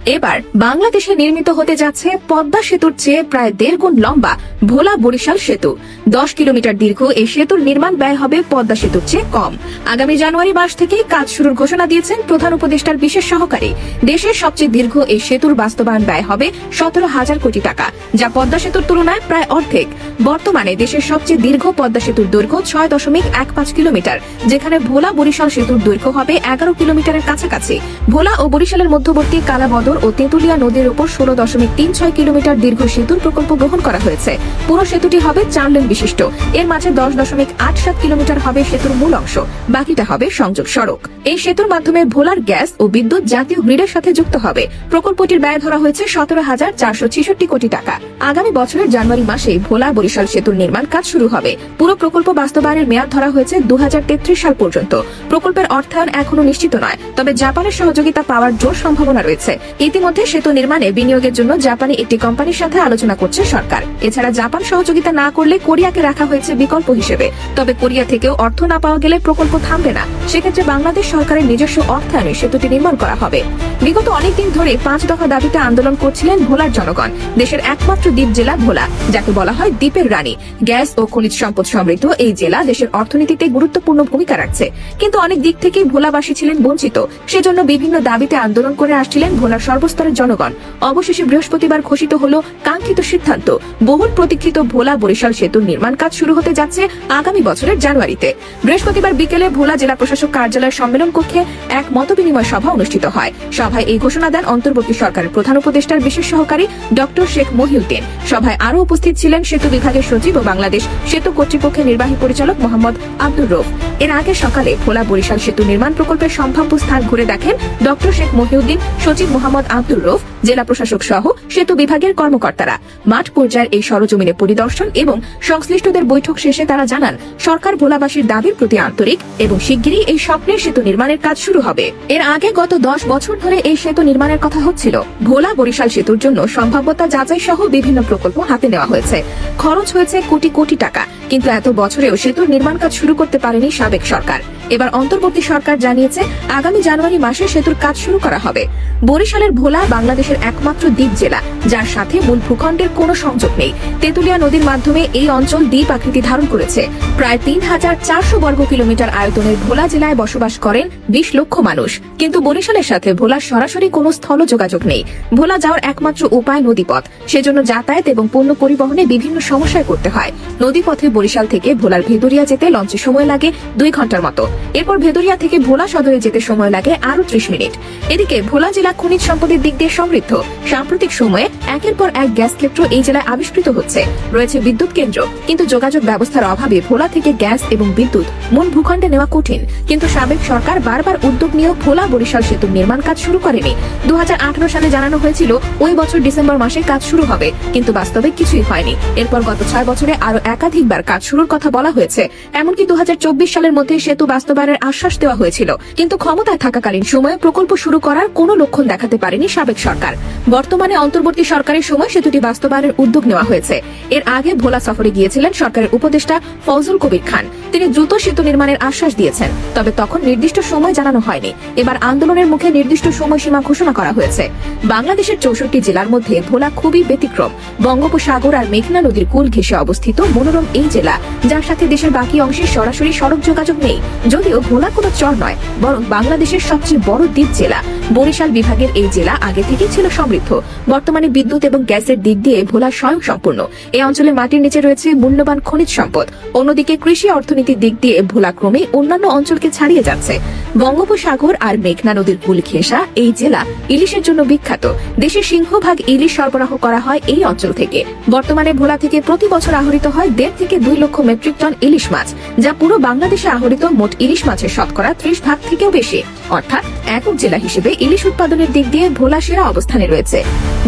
এবার বাংলাদেশে নির্মিত হতে যাচ্ছে পদ্মা সেতুর চেয়ে প্রায় 1.5 গুণ লম্বা ভোলা বরিশাল সেতু। 10 কিলোমিটার দীর্ঘ এই সেতুর নির্মাণ ব্যয় হবে পদ্মা সেতুর চেয়ে কম। আগামী জানুয়ারি মাস থেকে কাজ শুরুর ঘোষণা দিয়েছেন প্রধান উপদেষ্টার বিশেষ সহকারী। দেশের সবচেয়ে দীর্ঘ এই সেতুর বাস্তবায়ন ব্যয় হবে 17,000 কোটি টাকা, যা পদ্মা সেতুর তুলনায় প্রায় অর্ধেক। বর্তমানে দেশের সবচেয়ে দীর্ঘ পদ্মা সেতুর দৈর্ঘ্য 6.15 কিলোমিটার, যেখানে ভোলা বরিশাল সেতুর দৈর্ঘ্য হবে 11 কিলোমিটারের কাছাকাছি। ভোলা ও বরিশালের মধ্যবর্তী কালাবদর ও তেঁতুলিয়া নদীর উপর 16.36 কিলোমিটার দীর্ঘ সেতুর প্রকল্প গ্রহণ করা হয়েছে। পুরো সেতুটি হবে 4 লেন বিশিষ্ট। এর মাঝে 10.87 কিলোমিটার হবে সেতুর মূল অংশ, বাকিটা হবে সংযোগ সড়ক। এই সেতুর মাধ্যমে ভোলার গ্যাস ও বিদ্যুৎ জাতীয় গ্রিডের সাথে যুক্ত হবে। প্রকল্পটির ব্যয় ধরা হয়েছে 17,466 কোটি টাকা। আগামী বছরের জানুয়ারি মাসে ভোলা বরিশাল সেতুর নির্মাণ কাজ শুরু হবে। পুরো প্রকল্প বাস্তবায়নের মেয়াদ ধরা হয়েছে 2033 সাল পর্যন্ত। প্রকল্পের অর্থায়ন এখনো নিশ্চিত নয়, তবে জাপানের সহযোগিতা পাওয়ার জোর সম্ভাবনা রয়েছে। ইতিমধ্যে সেতু নির্মাণে বিনিয়োগের জন্য জাপানি একটি কোম্পানির সাথে আলোচনা করছে সরকার। এছাড়া জাপান সহযোগিতা না করলে কোরিয়াকে রাখা হয়েছে বিকল্প হিসেবে। তবে কোরিয়া থেকেও অর্থ না পাওয়া গেলে প্রকল্প থামবে না। সেক্ষেত্রে বাংলাদেশ সরকারের নিজস্ব অর্থায়নে সেতুটি নির্মাণ করা হবে। বিগত অনেকদিন ধরে 5 দফা দাবিতে আন্দোলন করছিলেন ভোলার জনগণ। দেশের একমাত্র দ্বীপ জেলা ভোলা, যাকে বলা হয় দ্বীপের রানী। গ্যাস ও খনিজ সম্পদ সমৃদ্ধ এই জেলা দেশের অর্থনীতিতে গুরুত্বপূর্ণ ভূমিকা রাখছে, কিন্তু অনেক দিক থেকেই ভোলাবাসী ছিলেন বঞ্চিত। সেজন্য বিভিন্ন দাবিতে আন্দোলন করে আসছিলেন ভোলার সর্বস্তরের জনগণ। অবশেষে বৃহস্পতিবার ঘোষিত হলো কাঙ্ক্ষিত সিদ্ধান্ত। বহুল প্রতীক্ষিত ভোলা বরিশাল সেতুর নির্মাণ কাজ শুরু হতে যাচ্ছে আগামী বছরের জানুয়ারিতে। বৃহস্পতিবার বিকেলে ভোলা জেলা প্রশাসক কার্যালয়ের সম্মেলন কক্ষে এক মতবিনিময় সভা অনুষ্ঠিত হয়। সভায় এই ঘোষণা দেন অন্তর্বর্তী সরকারের প্রধান উপদেষ্টার বিশেষ সহকারী ডক্টর শেখ মহিউদ্দিন। সভায় আরও উপস্থিত ছিলেন সেতু বিভাগের সচিব ও বাংলাদেশ সেতু কর্তৃপক্ষের নির্বাহী পরিচালক মোহাম্মদ আব্দুর রউফ। এর আগে সকালে ভোলা বরিশাল সেতু নির্মাণ প্রকল্পের সম্ভাব্য স্থান ঘুরে দেখেন ডক্টর শেখ মহিউদ্দিন, সচিব মোহাম্মদ আব্দুর রউফ, জেলা প্রশাসক সহ সেতু বিভাগের কর্মকর্তারা। মাঠ পর্যায়ের এই সরজমিনে পরিদর্শন এবং সংশ্লিষ্টদের বৈঠক শেষে তারা জানান, সরকার ভোলাবাসীর দাবির প্রতি আন্তরিক এবং শিগগিরই এই স্বপ্নের সেতু নির্মাণের কাজ শুরু হবে। এর আগে গত 10 বছর ধরে এই সেতু নির্মাণের কথা হচ্ছিল। ভোলা বরিশাল সেতুর জন্য সম্ভাব্যতা যাচাই সহ বিভিন্ন প্রকল্প হাতে নেওয়া হয়েছে। খরচ হয়েছে কোটি কোটি টাকা, কিন্তু এত বছরেও সেতুর নির্মাণ কাজ শুরু করতে পারেনি সাবেক সরকার। এবার অন্তর্বর্তী সরকার জানিয়েছে আগামী জানুয়ারি মাসে সেতুর কাজ শুরু করা হবে। বরিশালের ভোলা বাংলাদেশের একমাত্র দ্বীপ জেলা, যার সাথে মূল ভূখণ্ডের কোনো সংযোগ নেই। তেঁতুলিয়া নদীর মাধ্যমে এই অঞ্চল দ্বীপ আকৃতি ধারণ করেছে। প্রায় 3,400 বর্গ কিলোমিটার আয়তনের ভোলা জেলায় বসবাস করেন 20 লক্ষ মানুষ, কিন্তু বরিশালের সাথে ভোলার সরাসরি কোনো স্থল যোগাযোগ নেই। ভোলা যাওয়ার একমাত্র উপায় নদীপথ। সেজন্য যাতায়াত এবং পণ্য পরিবহনে বিভিন্ন সমস্যায় করতে হয়। নদীপথে বরিশাল থেকে ভোলার ভেদুরিয়া যেতে লঞ্চে সময় লাগে 2 ঘন্টার মতো। এরপর ভেদুরিয়া থেকে ভোলা সদরে যেতে সময় লাগে আরো 30 মিনিট। এদিকে ভোলা জেলা খনিজ সম্পদের দিক দিয়ে সমৃদ্ধ। সাম্প্রতিক সময়ে একের পর এক গ্যাস ক্ষেত্র এই জেলায় আবিষ্কৃত হচ্ছে। রয়েছে বিদ্যুৎ কেন্দ্র, কিন্তু যোগাযোগ ব্যবস্থার অভাবে ভোলা থেকে গ্যাস এবং বিদ্যুৎ মূল ভূখণ্ডে নেওয়া কঠিন। কিন্তু সাবেক সরকার বারবার উদ্যোগ নিয়েও ভোলা বরিশাল সেতুর নির্মাণ কাজ শুরু করেনি। 2018 সালে জানানো হয়েছিল ওই বছর ডিসেম্বর মাসে কাজ শুরু হবে, কিন্তু বাস্তবে কিছুই হয়নি। এরপর গত 6 বছরে আরো একাধিকবার কাজ শুরুর কথা বলা হয়েছে। এমনকি 2024 সালের মধ্যে সেতু বাস্তবায়নের আশ্বাস দেওয়া হয়েছিল, কিন্তু ক্ষমতায় থাকাকালীন সময়ে প্রকল্প শুরু করার কোনো লক্ষণ দেখাতে পারেনি সাবেক সরকার। বর্তমানে অন্তর্বর্তী সরকারের সময় সেতুটি বাস্তবায়নের উদ্যোগ নেওয়া হয়েছে। এর আগে ভোলা সফরে গিয়েছিলেন সরকারের উপদেষ্টা ফজল কবির খান। তিনি দ্রুত সেতু নির্মাণের আশ্বাস দিয়েছেন, তবে তখন নির্দিষ্ট সময় জানানো হয়নি। এবার আন্দোলনের মুখে নির্দিষ্ট সময়সীমা ঘোষণা করা হয়েছে। বাংলাদেশের 64 জেলার মধ্যে ভোলা খুবই ব্যতিক্রম। বঙ্গোপসাগর আর মেঘনা নদীর কূল ঘেঁষে অবস্থিত মনোরম এই জেলা, যার সাথে দেশের বাকি অংশের সরাসরি সড়ক যোগাযোগ নেই। যদিও ভোলা কোনো চর নয়, বরং বাংলাদেশের সবচেয়ে বড় দ্বীপ জেলা। বরিশাল বিভাগের এই জেলা আগে থেকেই ছিল সমৃদ্ধ। বর্তমানে বিদ্যুৎ এবং গ্যাসের দিক দিয়ে ভোলা স্বয়ংসম্পূর্ণ। এই অঞ্চলে মাটির নিচে রয়েছে মূল্যবান খনিজ সম্পদ। অন্যদিকে কৃষি অর্থনীতির দিক দিয়ে ভোলা ক্রমেই অন্যান্য অঞ্চলকে ছাড়িয়ে যাচ্ছে। বঙ্গোপসাগর আর মেঘনা নদীর কূল ঘেঁষা এই জেলা ইলিশের জন্য বিখ্যাত। দেশের সিংহভাগ ইলিশ সরবরাহ করা হয় এই অঞ্চল থেকে। বর্তমানে ভোলা থেকে প্রতি বছর আহরিত হয় 1.5 থেকে 2 লক্ষ মেট্রিক টন ইলিশ মাছ, যা পুরো বাংলাদেশে আহরিত মোট ইলিশ মাছের শতকরা 30% থেকেও বেশি। অর্থাৎ একক জেলা হিসেবে ইলিশ উৎপাদনের দিক দিয়ে ভোলা সেরা অবস্থানে রয়েছে।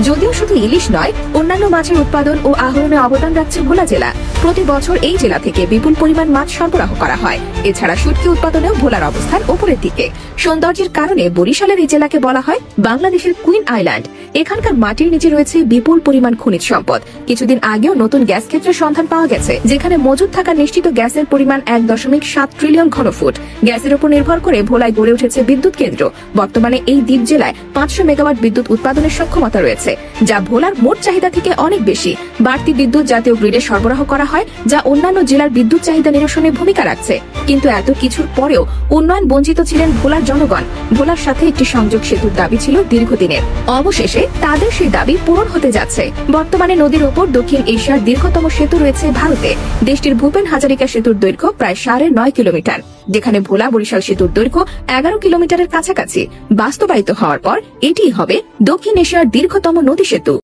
যদিও শুধু ইলিশ নয়, অন্যান্য মাছের উৎপাদন ও আহরণে অবদান রাখছে ভোলা জেলা। প্রতি বছর এই জেলা থেকে বিপুল পরিমাণ মাছ সরবরাহ করা হয়। এছাড়া শুটকি উৎপাদনেও ভোলার অবস্থান উপরের দিকে। সৌন্দর্যের কারণে বরিশালের এই জেলাকে বলা হয় বাংলাদেশের কুইন আইল্যান্ড। এখানকার মাটির নিচে রয়েছে বিপুল পরিমাণ খনিজ সম্পদ। কিছুদিন আগেও নতুন গ্যাস ক্ষেত্রের সন্ধান পাওয়া গেছে, যেখানে মজুদ থাকা নিশ্চিত গ্যাসের পরিমাণ 1.7 ট্রিলিয়ন ঘনফুট। গ্যাসের উপর নির্ভর করে ভোলায় গড়ে উঠেছে বিদ্যুৎ কেন্দ্র। বর্তমানে এই দ্বীপ জেলায় 500 মেগাওয়াট বিদ্যুৎ উৎপাদনের সক্ষমতা রয়েছে, যা ভোলার মোট চাহিদা থেকে অনেক বেশি। বাড়তি বিদ্যুৎ জাতীয় গ্রিডে সরবরাহ করা হয়, যা অন্যান্য জেলার বিদ্যুৎ চাহিদা নিরসনে ভূমিকা রাখছে। কিন্তু এত কিছুর পরেও উন্নয়ন বঞ্চিত ছিলেন ভোলার জনগণ। ভোলার সাথে একটি সংযোগ সেতুর দাবি ছিল দীর্ঘদিনের। অবশেষে তাদের সেই দাবি পূরণ হতে যাচ্ছে। বর্তমানে নদীর ওপর দক্ষিণ এশিয়ার দীর্ঘতম সেতু রয়েছে ভারতে। দেশটির ভূপেন হাজারিকা সেতুর দৈর্ঘ্য প্রায় 9.5 কিলোমিটার, যেখানে ভোলা বরিশাল সেতুর দৈর্ঘ্য 11 কিলোমিটারের কাছাকাছি। বাস্তবায়িত হওয়ার পর এটিই হবে দক্ষিণ এশিয়ার দীর্ঘতম নদী সেতু।